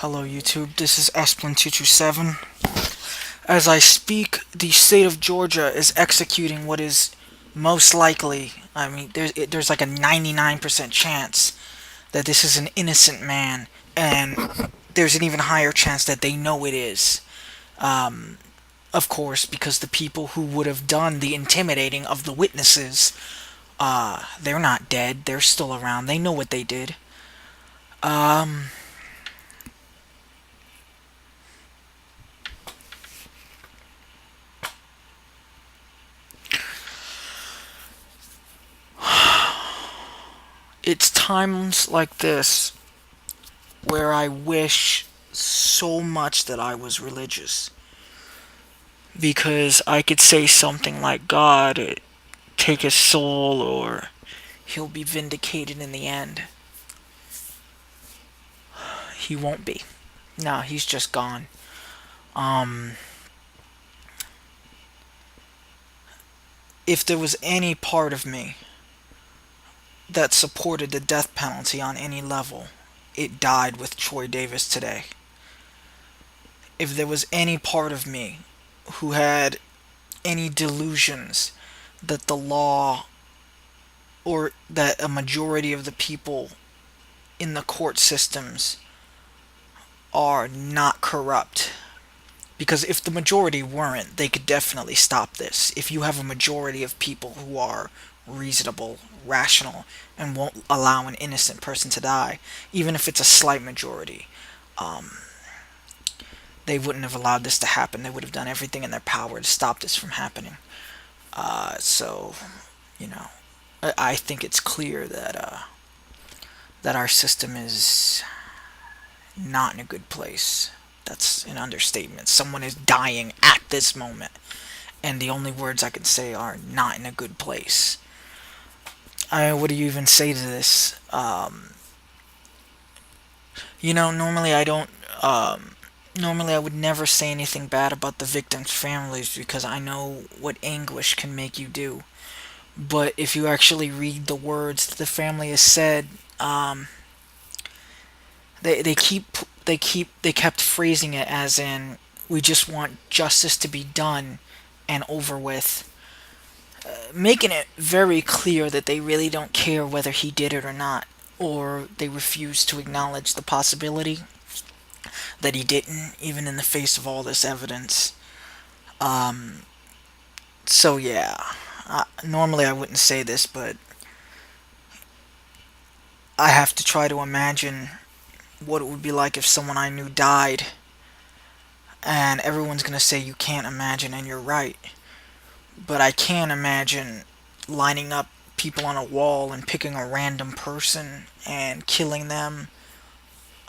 Hello YouTube, this is Esplin227. As I speak, the state of Georgia is executing what is most likely, there's like a 99% chance that this is an innocent man, and there's an even higher chance that they know it is. Of course, because the people who would have done the intimidating of the witnesses, they're not dead, they're still around, they know what they did. Um, it's times like this where I wish so much that I was religious. Because I could say something like, God, take his soul, or he'll be vindicated in the end. He won't be. No, he's just gone. Um, if there was any part of me that supported the death penalty on any level, it died with Troy Davis today. If there was any part of me who had any delusions that the law, or that a majority of the people in the court systems are not corrupt. Because if the majority weren't, they could definitely stop this. If you have a majority of people who are reasonable, rational, and won't allow an innocent person to die, even if it's a slight majority, um, they wouldn't have allowed this to happen. They would have done everything in their power to stop this from happening. So, you know, I think it's clear that our system is not in a good place. That's an understatement. Someone is dying at this moment, and the only words I can say are not in a good place. What do you even say to this? Normally I don't. Normally I would never say anything bad about the victims' families because I know what anguish can make you do. But if you actually read the words that the family has said, they kept phrasing it as in, we just want justice to be done and over with, making it very clear that they really don't care whether he did it or not, or they refuse to acknowledge the possibility that he didn't, even in the face of all this evidence. So yeah, normally I wouldn't say this, but I have to try to imagine what it would be like if someone I knew died, and everyone's gonna say you can't imagine, and you're right. But I can imagine lining up people on a wall and picking a random person and killing them,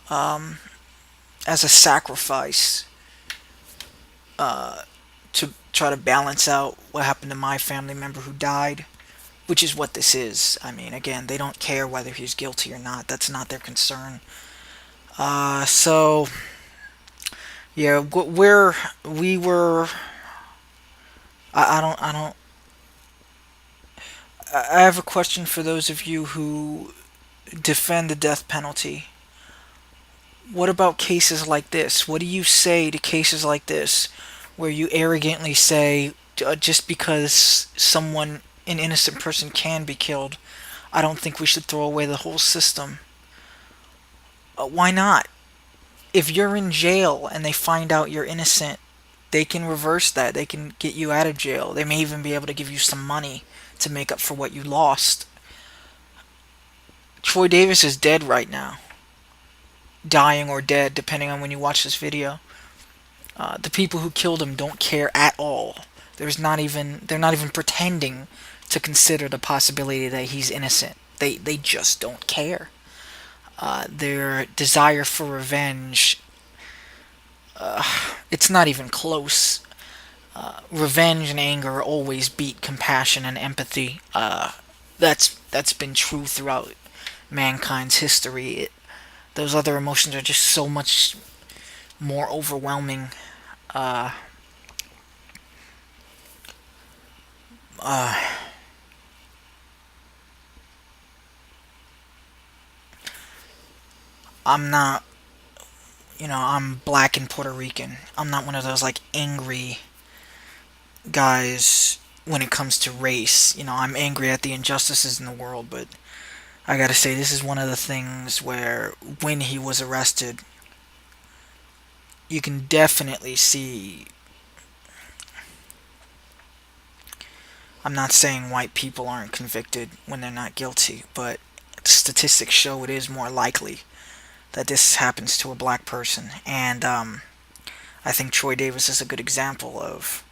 um, as a sacrifice, to try to balance out what happened to my family member who died, which is what this is. I mean, again, they don't care whether he's guilty or not. That's not their concern. So yeah, where we were, I don't. I have a question for those of you who defend the death penalty. What about cases like this? What do you say to cases like this, where you arrogantly say, just because an innocent person can be killed, I don't think we should throw away the whole system? Why not? If you're in jail and they find out you're innocent, they can reverse that. They can get you out of jail. They may even be able to give you some money to make up for what you lost. Troy Davis is dead right now. Dying or dead, depending on when you watch this video. The people who killed him don't care at all. They're not even pretending to consider the possibility that he's innocent. They just don't care. Their desire for revenge, it's not even close. Revenge and anger always beat compassion and empathy. That's been true throughout mankind's history. Those other emotions are just so much more overwhelming. Uh, uh, I'm not, I'm black and Puerto Rican. I'm not one of those like angry guys when it comes to race. I'm angry at the injustices in the world, but I gotta say, this is one of the things where when he was arrested, you can definitely see. I'm not saying white people aren't convicted when they're not guilty, but statistics show it is more likely that this happens to a black person. And I think Troy Davis is a good example of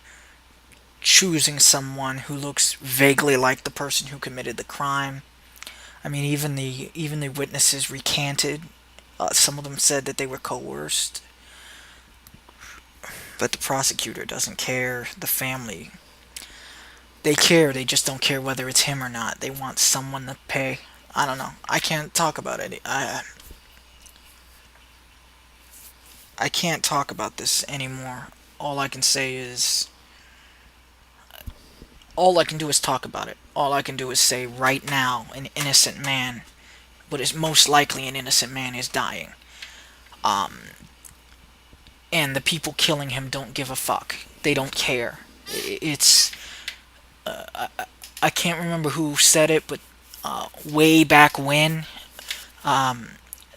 choosing someone who looks vaguely like the person who committed the crime. I mean, even the witnesses recanted. Some of them said that they were coerced, but the prosecutor doesn't care. The family, they care. They just don't care whether it's him or not. They want someone to pay. I don't know. I can't talk about it. I can't talk about this anymore. All I can say is all I can do is talk about it. All I can do is say right now an innocent man, what is most likely an innocent man, is dying. Um, and the people killing him don't give a fuck. They don't care. It's I can't remember who said it, but way back when, um,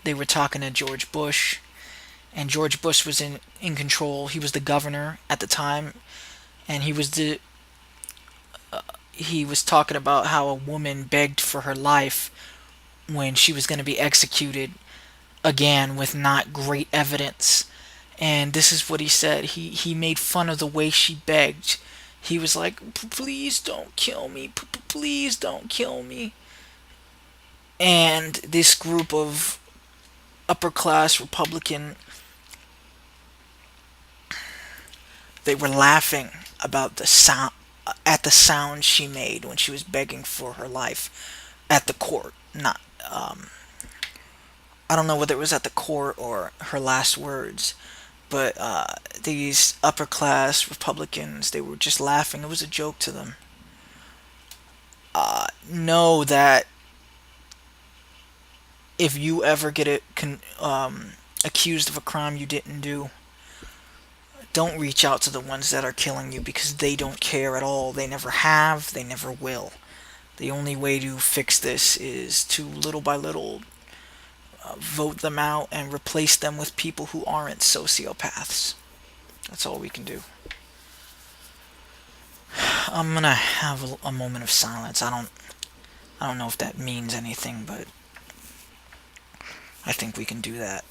they were talking to George Bush, and George Bush was in control. He was the governor at the time, and he was talking about how a woman begged for her life when she was going to be executed again with not great evidence. And this is what he said. He made fun of the way she begged. He was like, "Please don't kill me. Please don't kill me." And this group of upper class Republican, they were laughing about the sound at the sound she made when she was begging for her life at the court. Not I don't know whether it was at the court or her last words, but these upper class Republicans, they were just laughing. It was a joke to them. Know that if you ever get accused of a crime you didn't do, don't reach out to the ones that are killing you, because they don't care at all. They never have, they never will. The only way to fix this is to, little by little, vote them out and replace them with people who aren't sociopaths. That's all we can do. I'm gonna have a moment of silence. I don't know if that means anything, but I think we can do that.